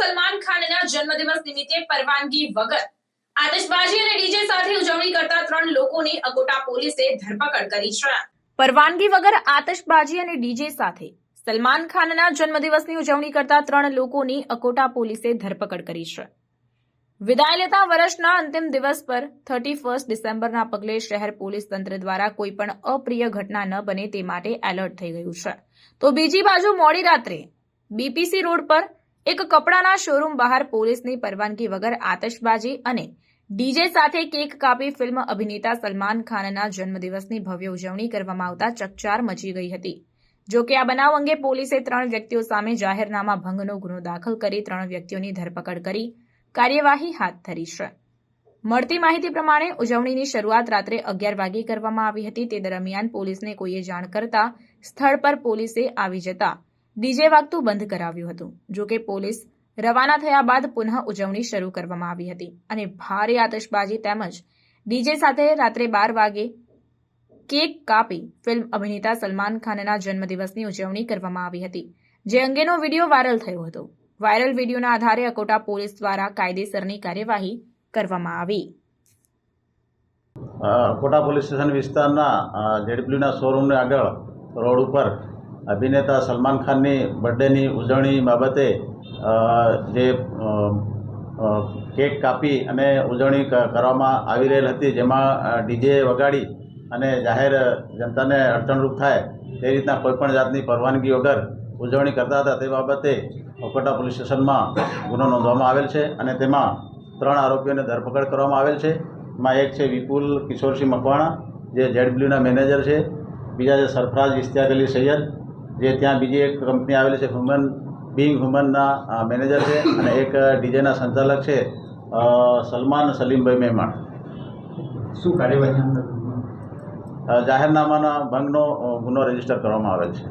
સલમાન ખાનના જન્મદિવસ નિમિત્તે પરવાનગી વગર આતશબાજી અને ડીજે સાથે ઉજવણી કરતા 3 લોકોની અકોટા પોલીસે ધરપકડ કરી છે। પરવાનગી વગર આતશબાજી અને ડીજે સાથે સલમાન ખાનના જન્મદિવસની ઉજવણી કરતા 3 લોકોની અકોટા પોલીસે ધરપકડ કરી છે। વિદાય લેતા વર્ષના અંતિમ દિવસ પર 31 ડિસેમ્બરના પગલે શહેર પોલીસ તંત્ર દ્વારા કોઈ પણ અપ્રિય ઘટના ન બને તે માટે એલર્ટ થઈ ગયું છે। તો બીજી બાજુ મોડી રાત્રે બીપીસી રોડ પર એક કપડાના શોરૂમ બહાર પોલીસની પરવાનગી વગર આતશબાજી અને ડીજે સાથે કેક કાપી ફિલ્મ અભિનેતા સલમાન ખાનના જન્મદિવસની ભવ્ય ઉજવણી કરવામાં આવતા ચકચાર મચી ગઈ હતી। જો કે આ બનાવ અંગે પોલીસે 3 વ્યક્તિઓ સામે જાહેરનામા ભંગનો ગુનો દાખલ કરી 3 વ્યક્તિઓની ધરપકડ કરી કાર્યવાહી હાથ ધરી છે। મળતી માહિતી પ્રમાણે ઉજવણીની શરૂઆત રાત્રે 11 વાગે કરવામાં આવી હતી। તે દરમિયાન પોલીસને કોઈએ જાણ કરતા સ્થળ પર પોલીસે આવી જતા ડીજે વાગતું બંધ કરાવ્યું હતું। જો કે પોલીસ રવાના થયા બાદ પુનઃ ઉજવણી શરૂ કરવામાં આવી હતી અને ભારે આતશબાજી તેમજ ડીજે સાથે રાત્રે 12 વાગે કેક કાપી ફિલ્મ અભિનેતા સલમાન ખાનના જન્મદિવસની ઉજવણી કરવામાં આવી હતી, જે અંગેનો વિડીયો વાયરલ થયો હતો। વાયરલ વિડીયોના આધારે અકોટા પોલીસ દ્વારા કાયદેસરની કાર્યવાહી કરવામાં આવી। અકોટા પોલીસ સ્ટેશન વિસ્તારના જેડબ્લ્યુના શોરૂમની આગળ રોડ ઉપર અભિનેતા સલમાન ખાનની બર્થડેની ઉજવણી બાબતે જે કેક કાપી અને ઉજવણી કરવામાં આવી રહેલ હતી, જેમાં ડીજે વગાડી અને જાહેર જનતાને અડચણરૂપ થાય તે રીતના કોઈપણ જાતની પરવાનગી વગર ઉજવણી કરતા હતા। તે બાબતે અકોટા પોલીસ સ્ટેશનમાં ગુનો નોંધવામાં આવેલ છે અને તેમાં 3 આરોપીઓને ધરપકડ કરવામાં આવેલ છે। એમાં એક છે વિપુલ કિશોરસિંહ મકવાણા, જે જેડબ્લ્યુના મેનેજર છે। બીજા છે સરફરાજ ઇશ્તિયાક અલી સૈયદ, જે ત્યાં બીજી એક કંપની આવેલી છે હ્યુમનના મેનેજર છે, અને એક ડીજેના સંચાલક છે સલમાન સલીમભાઈ મહેમાણ। શું કાર્યવાહી જાહેરનામાના ભંગનો ગુનો રજીસ્ટર કરવામાં આવેલ છે।